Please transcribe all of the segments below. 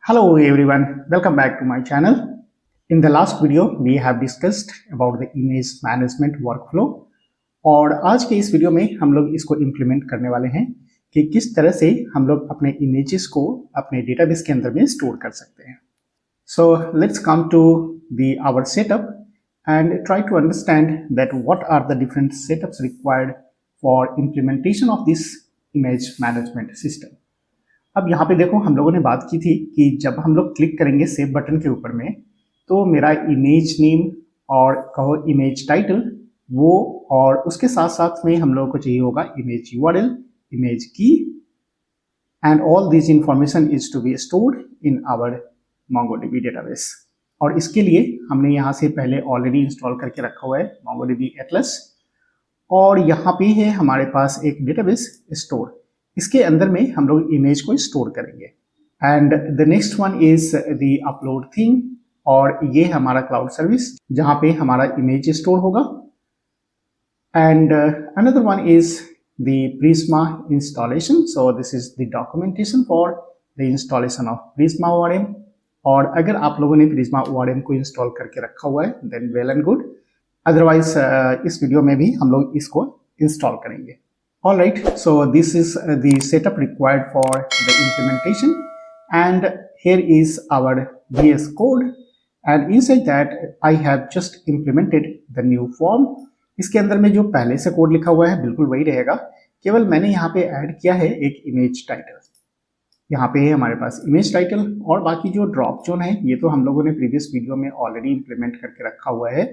Hello everyone, welcome back to my channel. In the last video we have discussed about the image management workflow और आज के इस video में हम लोग इसको इम्प्लीमेंट करने वाले हैं कि किस तरह से हम लोग अपने इमेजेस को अपने डेटाबेस के अंदर में स्टोर कर सकते हैं. So let's come to our setup and try to understand that what are the different setups required for implementation of this image management system. अब यहाँ पे देखो हम लोगों ने बात की थी कि जब हम लोग क्लिक करेंगे सेव बटन के ऊपर में तो मेरा इमेज नेम और कहो इमेज टाइटल वो और उसके साथ साथ में हम लोगों को चाहिए होगा image URL, image key and all this information is to be stored in our MongoDB database. और इसके लिए हमने यहाँ से पहले ऑलरेडी इंस्टॉल करके रखा हुआ है MongoDB Atlas और यहाँ पे है हमारे पास एक डेटाबेस स्टोर. इसके अंदर में हम लोग इमेज को स्टोर करेंगे and the next one is the upload thing और ये हमारा क्लाउड सर्विस जहाँ पे हमारा इमेज स्टोर होगा and another one is the Prisma installation. So this is the documentation for the installation of Prisma ORM. और अगर आप लोगों ने Prisma ORM को इंस्टॉल करके रखा हुआ है then well and good, otherwise इस वीडियो में भी हम लोग इसको इंस्टॉल करेंगे. Alright, so this is the setup required for the implementation and here is our VS Code and inside that I have just implemented the new form. इसके अंदर में जो पहले से कोड लिखा हुआ है बिल्कुल वही रहेगा, केवल मैंने यहाँ पे ऐड किया है एक इमेज टाइटल. यहाँ पे है हमारे पास इमेज टाइटल और बाकी जो ड्रॉप जोन है ये तो हम लोगों ने प्रीवियस वीडियो में ऑलरेडी इम्प्लीमेंट करके रखा हुआ है,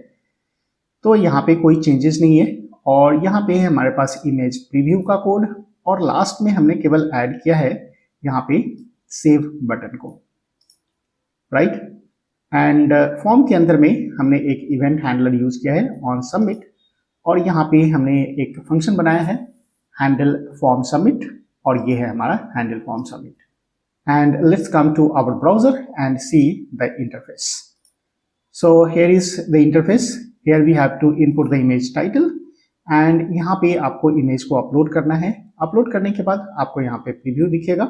तो यहाँ पे कोई चेंजेस नहीं है. और यहाँ पे है हमारे पास इमेज प्रीव्यू का कोड और लास्ट में हमने केवल ऐड किया है यहाँ पे सेव बटन को, राइट. एंड फॉर्म के अंदर में हमने एक इवेंट हैंडलर यूज किया है ऑन सबमिट और यहाँ पे हमने एक फंक्शन बनाया है हैंडल फॉर्म सबमिट और ये है हमारा handle form submit. And let's come to our browser and see the interface. So here is the interface. Here we have to input the image title and यहाँ पे आपको image को upload करना है. अपलोड करने के बाद आपको यहाँ पे प्रीव्यू दिखेगा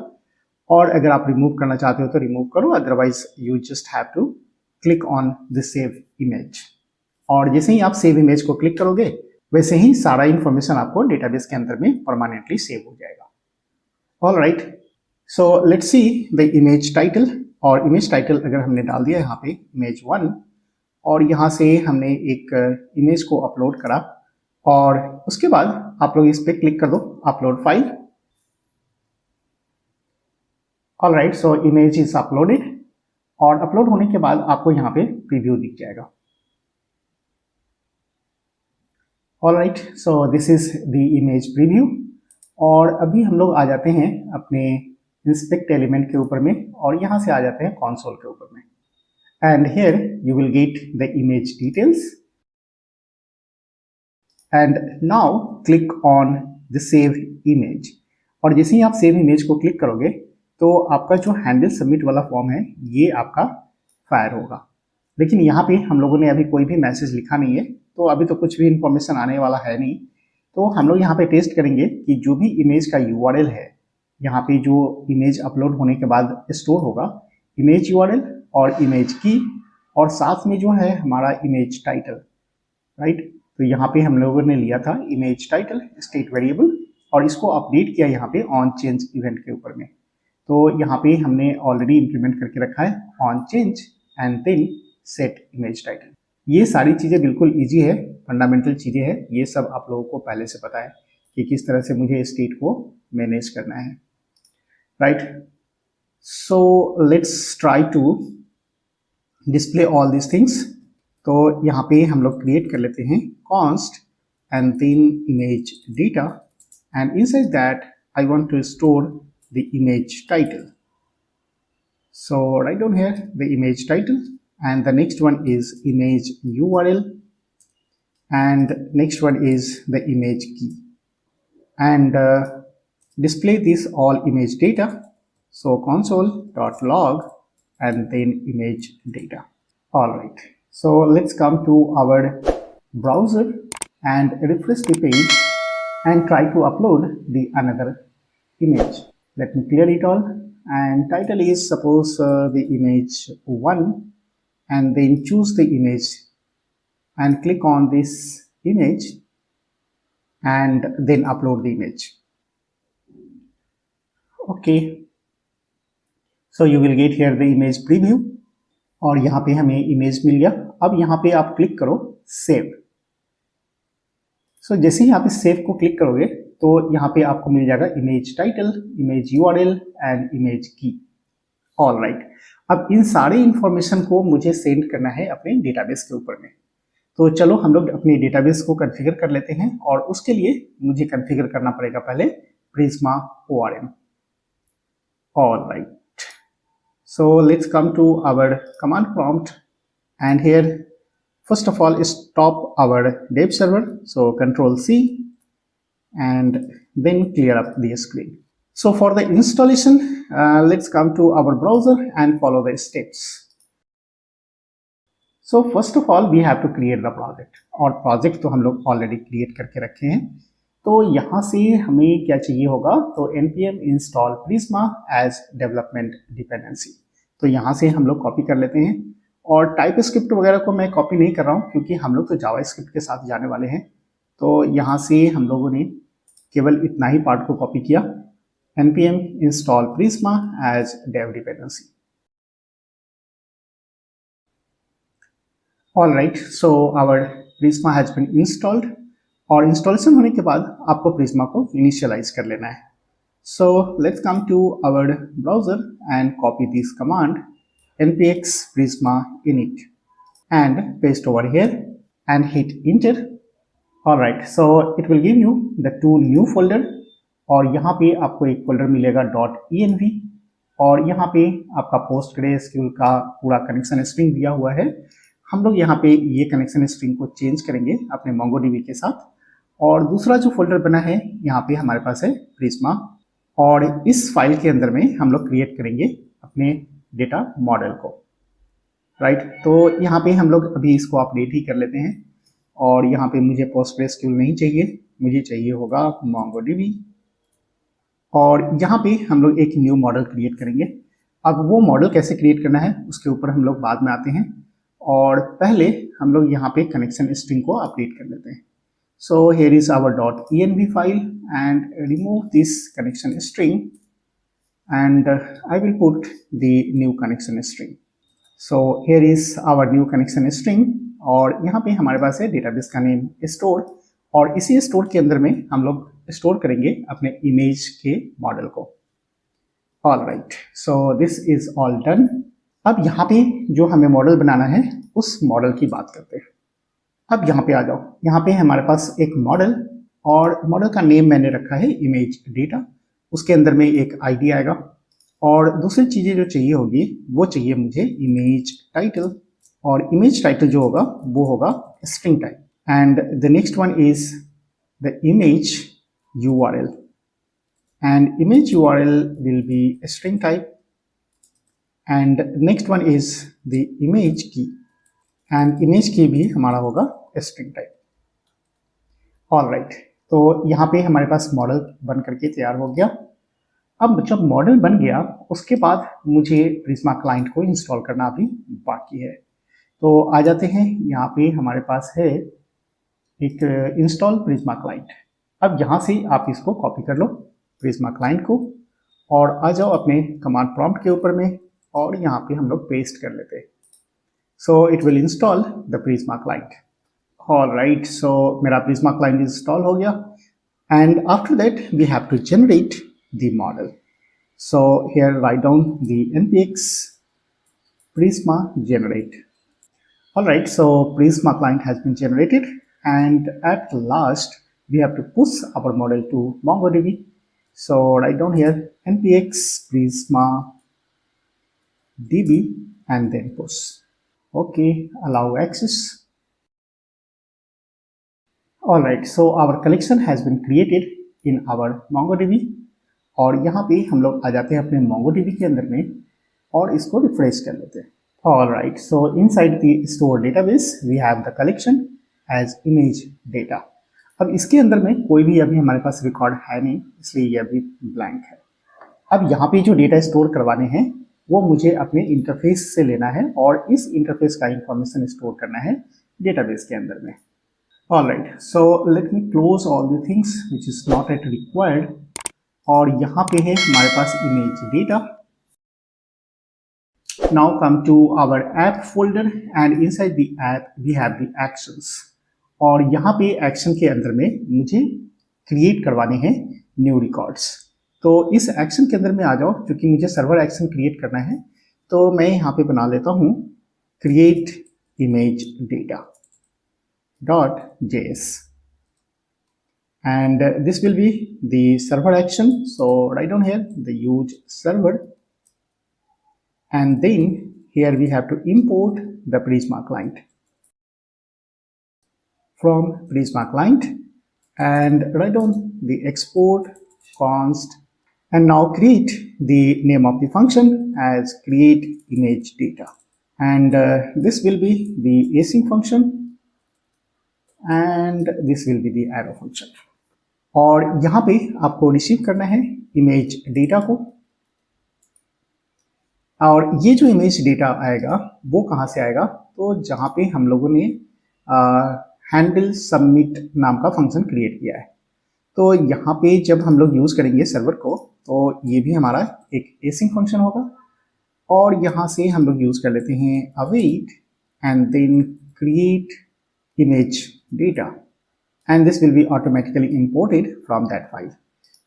और अगर आप रिमूव करना चाहते हो तो रिमूव करो, otherwise you just have to click on the save image. और जैसे ही आप सेव इमेज को क्लिक करोगे वैसे ही सारा इंफॉर्मेशन आपको डेटाबेस के अंदर में परमानेंटली सेव हो जाएगा. Alright, so let's see the image title. और इमेज टाइटल अगर हमने डाल दिया यहाँ पे इमेज 1 और यहाँ से हमने एक इमेज को अपलोड करा और उसके बाद आप लोग इस पे क्लिक कर दो upload file. Alright, so image is uploaded और अपलोड होने के बाद आपको यहाँ पे प्रीव्यू दिख जाएगा. Alright, so this is the image preview. और अभी हम लोग आ जाते हैं अपने इंस्पेक्ट एलिमेंट के ऊपर में और यहाँ से आ जाते हैं कंसोल के ऊपर में and here you will get the image details. And now click on the save image. और जैसे ही आप सेव इमेज को क्लिक करोगे तो आपका जो हैंडल सबमिट वाला फॉर्म है ये आपका फायर होगा. लेकिन यहाँ पे हम लोगों ने अभी कोई भी मैसेज लिखा नहीं है तो अभी तो कुछ भी इंफॉर्मेशन आने वाला है नहीं. तो हम लोग यहाँ पे टेस्ट करेंगे कि जो भी इमेज का यूआरएल है यहाँ पे जो इमेज अपलोड होने के बाद स्टोर होगा इमेज यूआरएल और इमेज की और साथ में जो है हमारा इमेज टाइटल, राइट. तो यहाँ पे हम लोगों ने लिया था इमेज टाइटल स्टेट वेरिएबल और इसको अपडेट किया यहाँ पे ऑन चेंज इवेंट के ऊपर में. तो यहाँ पे हमने ऑलरेडी इंप्लीमेंट करके रखा है on change and then set image title. ये सारी चीज़ें बिल्कुल इजी है, फंडामेंटल चीज़ें हैं, ये सब आप लोगों को पहले से पता है कि किस तरह से मुझे स्टेट को मैनेज करना है, right. So let's try to display all this things. तो यहाँ पे हम लोग क्रिएट कर लेते हैं const and then image data and inside that I want to store the image title. So write down here the image title and the next one is image URL and next one is the image key and display this all image data. So console.log and then image data. All right. So let's come to our browser and refresh the page and try to upload the another image. Let me clear it all and title is suppose the image 1, and then choose the image and click on this image and then upload the image. Okay, so you will get here the image preview और यहाँ पे हमें image मिल गया। अब यहाँ पे आप click करो सेव। सो जैसे ही आप इस सेव को क्लिक करोगे तो यहाँ पे आपको मिल जाएगा image title, image URL and image की। ऑल राइट, अब इन सारे इंफॉर्मेशन को मुझे सेंड करना है अपने डेटाबेस के ऊपर में। तो चलो हम लोग अपने डेटाबेस को कॉन्फ़िगर कर लेते हैं और उसके लिए मुझे कॉन्फ़िगर करना पड़ेगा पहले Prisma ORM। All right, so let's come to our command prompt, and here first of all stop our dev server, so Control C and then clear up the screen. So for the installation, let's come to our browser and follow the steps. So first of all we have to create the project, और project तो हम लोग already create करके रखे हैं। तो यहाँ से हमें क्या चाहिए होगा, तो npm install Prisma as development dependency। तो यहाँ से हम लोग कॉपी कर लेते हैं, और टाइप स्क्रिप्ट वगैरह को मैं कॉपी नहीं कर रहा हूँ क्योंकि हम लोग तो जावा स्क्रिप्ट के साथ जाने वाले हैं। तो यहाँ से हम लोगों ने केवल इतना ही पार्ट को कॉपी किया, npm install Prisma as dev dependency। All right, so our Prisma has been installed, और इंस्टॉलेशन होने के बाद आपको Prisma को इनिशियलाइज कर लेना है। So let's come to our browser and copy this command npx prisma init and paste over here and hit enter। Alright, so it will give you the two new folder, और यहाँ पे आपको एक folder मिलेगा .env, और यहाँ पे आपका PostgreSQL का पूरा कनेक्शन स्ट्रिंग दिया हुआ है। हम लोग यहाँ पे ये कनेक्शन स्ट्रिंग को चेंज करेंगे अपने MongoDB के साथ, और दूसरा जो फोल्डर बना है यहाँ पे हमारे पास है Prisma, और इस फाइल के अंदर में हम लोग क्रिएट करेंगे अपने डेटा मॉडल को। राइट, तो यहाँ पे हम लोग अभी इसको अपडेट ही कर लेते हैं, और यहाँ पे मुझे PostgreSQL नहीं चाहिए, मुझे चाहिए होगा MongoDB, और यहाँ पे हम लोग एक न्यू मॉडल क्रिएट करेंगे। अब वो मॉडल कैसे क्रिएट करना है उसके ऊपर हम लोग बाद में आते हैं, और पहले हम लोग यहाँ पे कनेक्शन स्ट्रिंग को अपडेट कर लेते हैं। So here is our .env file, and remove this connection string, and I will put the new connection string। So here is our new connection string, और यहाँ पे हमारे पास है डेटाबेस का नेम स्टोर, और इसी स्टोर के अंदर में हम लोग स्टोर करेंगे अपने इमेज के मॉडल को। All right, so this is all done. अब यहाँ पे जो हमें मॉडल बनाना है उस मॉडल की बात करते हैं। अब यहाँ पे आ जाओ, यहाँ पे हमारे पास एक मॉडल, और मॉडल का नेम मैंने रखा है इमेज डेटा। उसके अंदर में एक आईडी आएगा, और दूसरी चीज़ें जो चाहिए होगी वो चाहिए मुझे इमेज टाइटल, और इमेज टाइटल जो होगा वो होगा string type, and the next one is the image URL, and image URL will be string type, and next one is the image key, and image की भी हमारा होगा स्ट्रिंग टाइप। ऑल राइट, तो यहाँ पे हमारे पास मॉडल बन करके तैयार हो गया। अब जब मॉडल बन गया उसके बाद मुझे Prisma क्लाइंट को इंस्टॉल करना अभी बाकी है। तो आ जाते हैं, यहाँ पे हमारे पास है एक इंस्टॉल Prisma क्लाइंट। अब यहाँ से आप इसको कॉपी कर लो Prisma क्लाइंट को, और आ जाओ अपने कमांड प्रॉम्प्ट के ऊपर में, और यहाँ पे हम लोग पेस्ट कर लेते हैं। So it will install the Prisma client। All right, so मेरा Prisma client install हो गया, and after that we have to generate the model। So here write down the npx Prisma generate। All right, so Prisma client has been generated, and at last we have to push our model to MongoDB। So write down here npx Prisma db and then push। Okay, allow access। All right, so our collection has been created in our MongoDB, और यहाँ पे हम लोग आ जाते हैं अपने MongoDB के अंदर में, और इसको रिफ्रेश कर लेते हैं। All right, so inside the store database we have the collection as image data। अब इसके अंदर में कोई भी अभी हमारे पास रिकॉर्ड है नहीं, इसलिए ये अभी ब्लैंक है। अब यहाँ पे जो डेटा स्टोर करवाने हैं वो मुझे अपने इंटरफेस से लेना है और इस इंटरफेस का इंफॉर्मेशन स्टोर करना है डेटाबेस के अंदर में। Alright, so let me close all the things which is not at required. और यहाँ पे है हमारे पास image data. Now come to our app folder and inside the app we have the actions. और यहाँ पे एक्शन के अंदर में मुझे क्रिएट करवाने हैं न्यू रिकॉर्ड्स। तो इस एक्शन के अंदर में आ जाओ, क्योंकि मुझे सर्वर एक्शन क्रिएट करना है। तो मैं यहाँ पे बना लेता हूँ create image data .js and this will be the server action. So write down here the use server, and then here we have to import the Prisma client from Prisma client and write down the export const and now create the name of the function as create image data, and this will be the async function and this will be the arrow function. और यहाँ पे आपको receive करना है image data को, और ये जो इमेज डेटा आएगा वो कहाँ से आएगा, तो जहाँ पे हम लोगों ने हैंडल सबमिट नाम का फंक्शन क्रिएट किया है। तो यहाँ पे जब हम लोग यूज़ करेंगे सर्वर को तो ये भी हमारा एक एसिंक फंक्शन होगा, और यहाँ से हम लोग यूज़ कर लेते हैं await and then create image data, and this will be automatically imported from that file.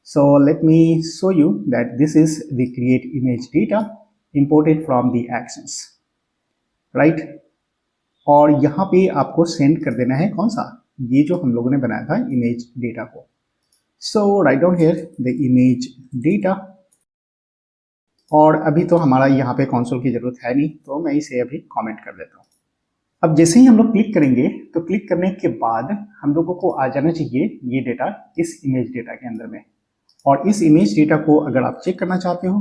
So let me show you that this is the create image data imported from the actions, right? और यहाँ पे आपको send कर देना है कौन सा, ये जो हम लोगों ने बनाया था इमेज डेटा को। So write down here the image data, और अभी तो हमारा यहाँ पे कंसोल की जरूरत है नहीं, तो मैं इसे अभी कमेंट कर देता हूँ। अब जैसे ही हम लोग क्लिक करेंगे तो क्लिक करने के बाद हम लोगों को आ जाना चाहिए ये डेटा इस इमेज डेटा के अंदर में। और इस इमेज डेटा को अगर आप चेक करना चाहते हो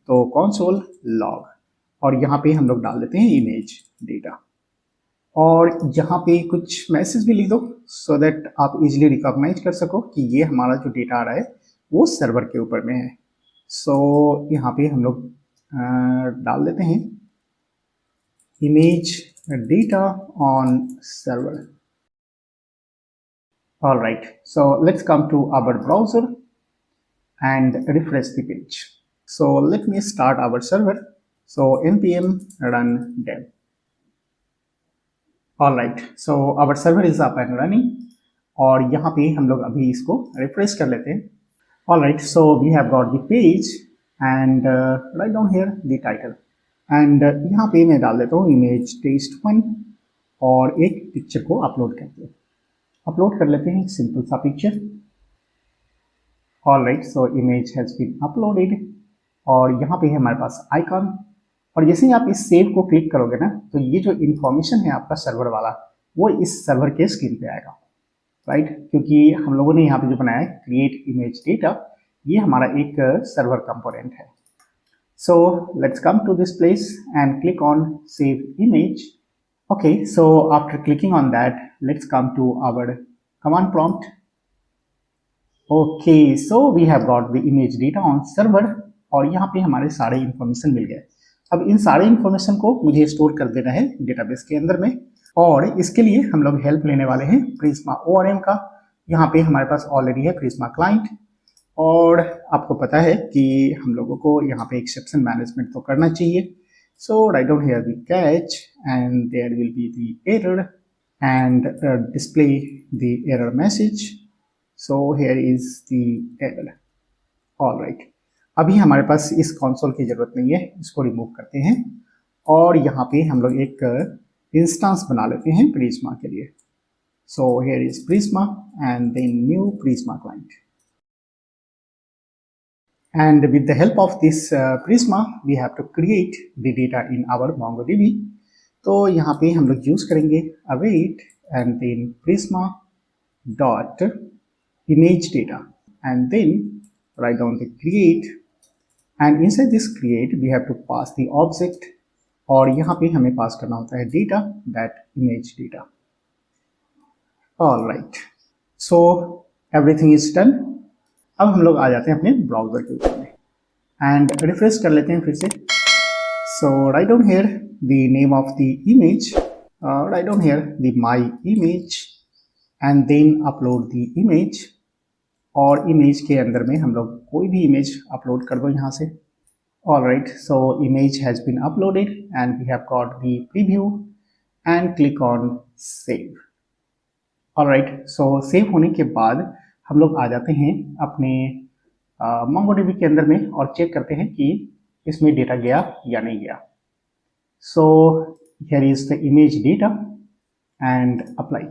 तो कंसोल लॉग, और यहाँ पे हम लोग डाल देते हैं इमेज डेटा, और यहाँ पे कुछ मैसेज भी लिख दो सो दैट आप इजीली रिकॉग्नाइज कर सको कि ये हमारा जो डेटा आ रहा है वो सर्वर के ऊपर में है। सो यहाँ पे हम लोग डाल देते हैं image data on server. All right, so let's come to our browser and refresh the page. So let me start our server. So npm run dev. All right, so our server is up and running, और यहाँ पे हम लोग अभी इसको refresh कर लेते हैं। All right, so we have got the page and write down here the title. And यहाँ पे मैं डाल देता हूँ इमेज test1 और एक पिक्चर को अपलोड करते हैं। अपलोड कर लेते हैं एक सिंपल सा picture. Alright, so image has been uploaded, और यहाँ पे है हमारे पास आइकॉन, और जैसे ही आप इस सेव को क्लिक करोगे ना तो ये जो इन्फॉर्मेशन है आपका सर्वर वाला वो इस सर्वर के स्क्रीन पे आएगा, राइट? क्योंकि हम लोगों ने यहाँ पे जो बनाया है क्रिएट इमेज डेटा, ये हमारा एक सर्वर कंपोनेंट है। So let's come to this place and click on save image. Okay, so after clicking on that, let's come to our command prompt. Okay, so we have got the image data on server, और यहाँ पे हमारे सारे information मिल गए। अब इन सारे information को मुझे स्टोर कर देना है डेटाबेस के अंदर में, और इसके लिए हम लोग हेल्प लेने वाले हैं प्रिज्मा ORM का। यहाँ पे हमारे पास ऑलरेडी है प्रिज्मा क्लाइंट, और आपको पता है कि हम लोगों को यहाँ पे एक्सेप्शन मैनेजमेंट तो करना चाहिए। So write down here the catch and there will be the error and display the error message. So here is the error. Alright, अभी हमारे पास इस कंसोल की जरूरत नहीं है, इसको रिमूव करते हैं, और यहाँ पे हम लोग एक इंस्टेंस बना लेते हैं प्रिज्मा के लिए। So here is Prisma and then new Prisma client, and with the help of this Prisma we have to create the data in our MongoDB। तो यहाँ पे हम लोग यूज करेंगे await and then Prisma dot image data and then write down the create, and inside this create we have to pass the object, और यहाँ पे हमें पास करना होता है data, that image data। All right, so everything is done। अब हम लोग आ जाते हैं अपने ब्राउजर के ऊपर में, एंड रिफ्रेश कर लेते हैं फिर से. So write down here the name of the image, write down here the my image and then upload the image. और इमेज के अंदर में हम लोग कोई भी इमेज अपलोड कर दो यहाँ से. Alright, so image has been uploaded and we have got the preview and click on save. Alright, so save होने के बाद हम लोग आ जाते हैं अपने MongoDB के अंदर में और चेक करते हैं कि इसमें डेटा गया या नहीं गया. So here is the image data and apply.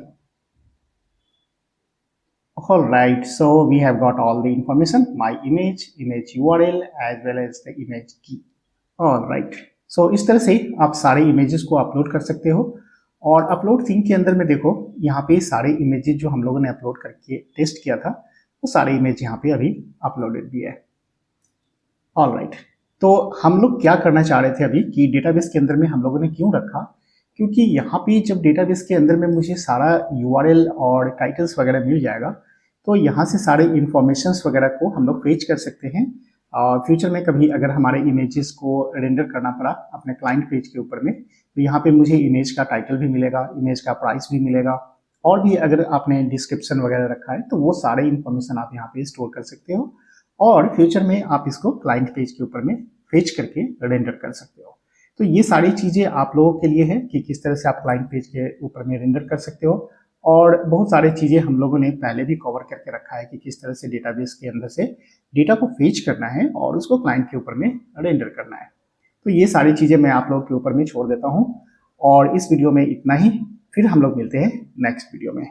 Alright, so we have got all the information, my image URL as well as the image key. Alright, so इस तरह से आप सारे इमेजेस को अपलोड कर सकते हो. और अपलोड थिंग के अंदर में देखो यहाँ पे सारे इमेजेस जो हम लोगों ने अपलोड करके टेस्ट किया था वो सारे इमेज यहाँ पे अभी अपलोडेड भी है. ऑलराइट, तो हम लोग क्या करना चाह रहे थे अभी कि डेटाबेस के अंदर में हम लोगों ने क्यों रखा, क्योंकि यहाँ पे जब डेटाबेस के अंदर में मुझे सारा URL और टाइटल्स वगैरह मिल जाएगा तो यहाँ से सारे इन्फॉर्मेशंस वगैरह को हम लोग फेच कर सकते हैं. फ्यूचर में कभी अगर हमारे इमेजेस को रेंडर करना पड़ा अपने क्लाइंट पेज के ऊपर में तो यहाँ पे मुझे इमेज का टाइटल भी मिलेगा, इमेज का प्राइस भी मिलेगा, और भी अगर आपने डिस्क्रिप्शन वगैरह रखा है तो वो सारे इन्फॉर्मेशन आप यहाँ पे स्टोर कर सकते हो और फ्यूचर में आप इसको क्लाइंट पेज के ऊपर में फेच करके रेंडर कर सकते हो. तो ये सारी चीज़ें आप लोगों के लिए है कि किस तरह से आप क्लाइंट पेज के ऊपर में रेंडर कर सकते हो. और बहुत सारी चीज़ें हम लोगों ने पहले भी कवर करके रखा है कि किस तरह से डेटाबेस के अंदर से डेटा को फेच करना है और उसको क्लाइंट के ऊपर में रेंडर करना है. तो ये सारी चीज़ें मैं आप लोगों के ऊपर में छोड़ देता हूँ और इस वीडियो में इतना ही. फिर हम लोग मिलते हैं नेक्स्ट वीडियो में.